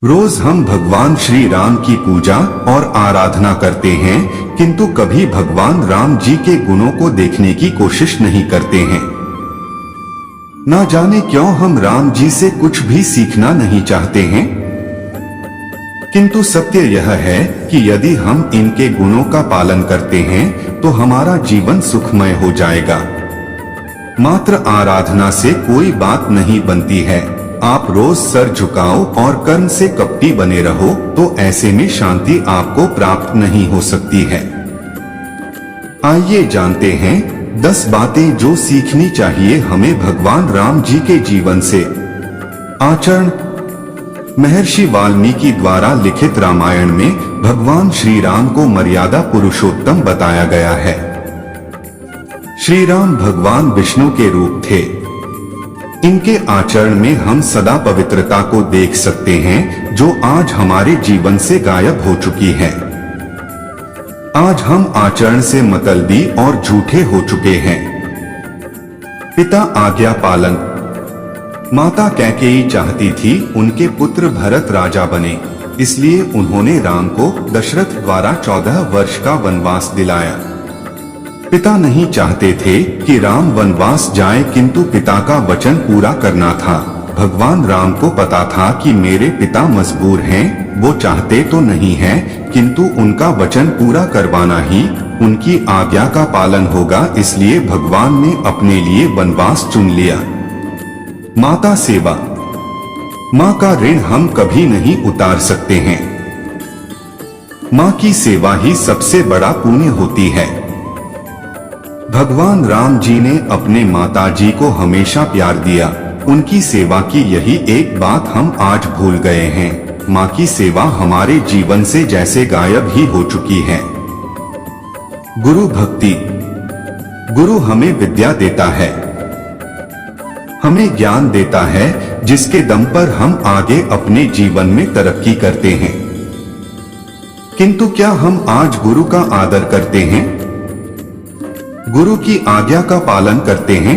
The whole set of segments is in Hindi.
रोज हम भगवान श्री राम की पूजा और आराधना करते हैं, किंतु कभी भगवान राम जी के गुणों को देखने की कोशिश नहीं करते हैं। ना जाने क्यों हम राम जी से कुछ भी सीखना नहीं चाहते हैं। किंतु सत्य यह है कि यदि हम इनके गुणों का पालन करते हैं तो हमारा जीवन सुखमय हो जाएगा। मात्र आराधना से कोई बात नहीं बनती है। आप रोज सर झुकाओ और कर्म से कपटी बने रहो तो ऐसे में शांति आपको प्राप्त नहीं हो सकती है। आइए जानते हैं 10 बातें जो सीखनी चाहिए हमें भगवान राम जी के जीवन से। आचरण। महर्षि वाल्मीकि द्वारा लिखित रामायण में भगवान श्री राम को मर्यादा पुरुषोत्तम बताया गया है। श्री राम भगवान विष्णु के रूप थे। इनके आचरण में हम सदा पवित्रता को देख सकते हैं जो आज हमारे जीवन से गायब हो चुकी है। आज हम आचरण से मतलबी और झूठे हो चुके हैं। पिता आज्ञा पालन। माता कैकेयी चाहती थी उनके पुत्र भरत राजा बने, इसलिए उन्होंने राम को दशरथ द्वारा 14 वर्ष का वनवास दिलाया। पिता नहीं चाहते थे कि राम वनवास जाए, किंतु पिता का वचन पूरा करना था। भगवान राम को पता था कि मेरे पिता मजबूर हैं, वो चाहते तो नहीं हैं, किंतु उनका वचन पूरा करवाना ही उनकी आज्ञा का पालन होगा, इसलिए भगवान ने अपने लिए वनवास चुन लिया। माता सेवा। माँ का ऋण हम कभी नहीं उतार सकते हैं। माँ की सेवा ही सबसे बड़ा पुण्य होती है। भगवान राम जी ने अपने माता जी को हमेशा प्यार दिया, उनकी सेवा की, यही एक बात हम आज भूल गए हैं। माँ की सेवा हमारे जीवन से जैसे गायब ही हो चुकी है। गुरु भक्ति। गुरु हमें विद्या देता है, हमें ज्ञान देता है, जिसके दम पर हम आगे अपने जीवन में तरक्की करते हैं। किंतु क्या हम आज गुरु का आदर करते हैं? गुरु की आज्ञा का पालन करते हैं?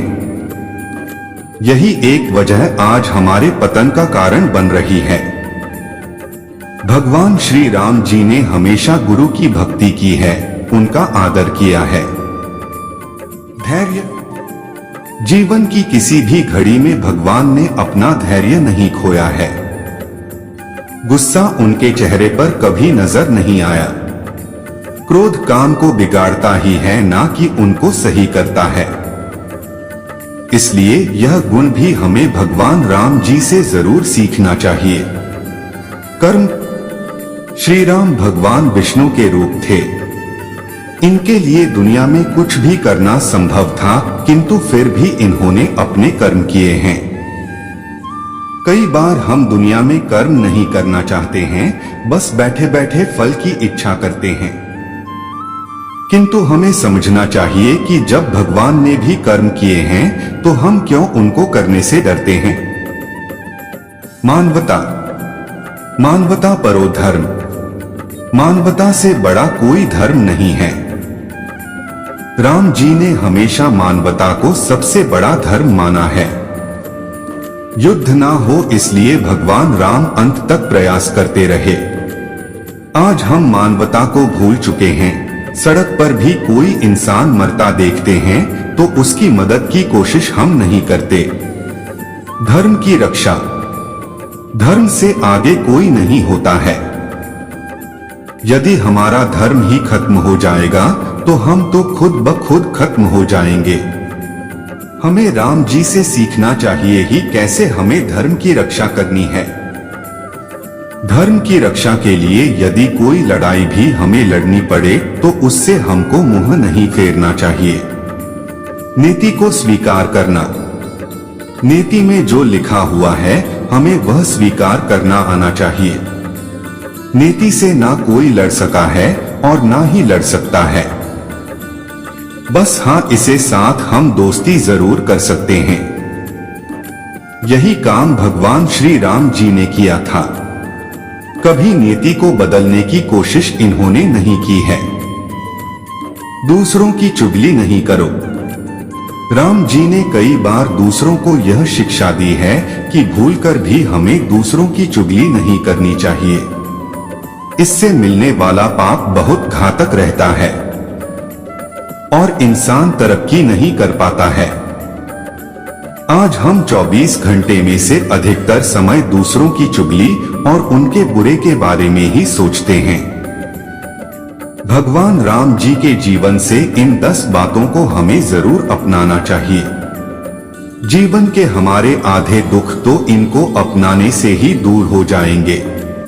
यही एक वजह आज हमारे पतन का कारण बन रही है। भगवान श्री राम जी ने हमेशा गुरु की भक्ति की है, उनका आदर किया है। धैर्य। जीवन की किसी भी घड़ी में भगवान ने अपना धैर्य नहीं खोया है। गुस्सा उनके चेहरे पर कभी नजर नहीं आया। क्रोध काम को बिगाड़ता ही है, ना कि उनको सही करता है। इसलिए यह गुण भी हमें भगवान राम जी से जरूर सीखना चाहिए। कर्म। श्री राम भगवान विष्णु के रूप थे। इनके लिए दुनिया में कुछ भी करना संभव था, किंतु फिर भी इन्होंने अपने कर्म किए हैं। कई बार हम दुनिया में कर्म नहीं करना चाहते हैं, बस बैठे बैठे फल की इच्छा करते हैं। किंतु हमें समझना चाहिए कि जब भगवान ने भी कर्म किए हैं तो हम क्यों उनको करने से डरते हैं। मानवता। मानवता परो धर्म। मानवता से बड़ा कोई धर्म नहीं है। राम जी ने हमेशा मानवता को सबसे बड़ा धर्म माना है। युद्ध ना हो इसलिए भगवान राम अंत तक प्रयास करते रहे। आज हम मानवता को भूल चुके हैं। सड़क पर भी कोई इंसान मरता देखते हैं तो उसकी मदद की कोशिश हम नहीं करते। धर्म की रक्षा। धर्म से आगे कोई नहीं होता है। यदि हमारा धर्म ही खत्म हो जाएगा तो हम तो खुद ब खुद खत्म हो जाएंगे। हमें राम जी से सीखना चाहिए ही कैसे हमें धर्म की रक्षा करनी है। धर्म की रक्षा के लिए यदि कोई लड़ाई भी हमें लड़नी पड़े तो उससे हमको मुंह नहीं फेरना चाहिए। नीति को स्वीकार करना। नीति में जो लिखा हुआ है हमें वह स्वीकार करना आना चाहिए। नीति से ना कोई लड़ सका है और ना ही लड़ सकता है। बस हाँ, इसे साथ हम दोस्ती जरूर कर सकते हैं। यही काम भगवान श्री राम जी ने किया था। कभी नीति को बदलने की कोशिश इन्होंने नहीं की है। दूसरों की चुगली नहीं करो। राम जी ने कई बार दूसरों को यह शिक्षा दी है कि भूलकर भी हमें दूसरों की चुगली नहीं करनी चाहिए। इससे मिलने वाला पाप बहुत घातक रहता है और इंसान तरक्की नहीं कर पाता है। आज हम 24 घंटे में से अधिकतर समय दूसरों की चुगली और उनके बुरे के बारे में ही सोचते हैं। भगवान राम जी के जीवन से इन 10 बातों को हमें जरूर अपनाना चाहिए। जीवन के हमारे आधे दुख तो इनको अपनाने से ही दूर हो जाएंगे।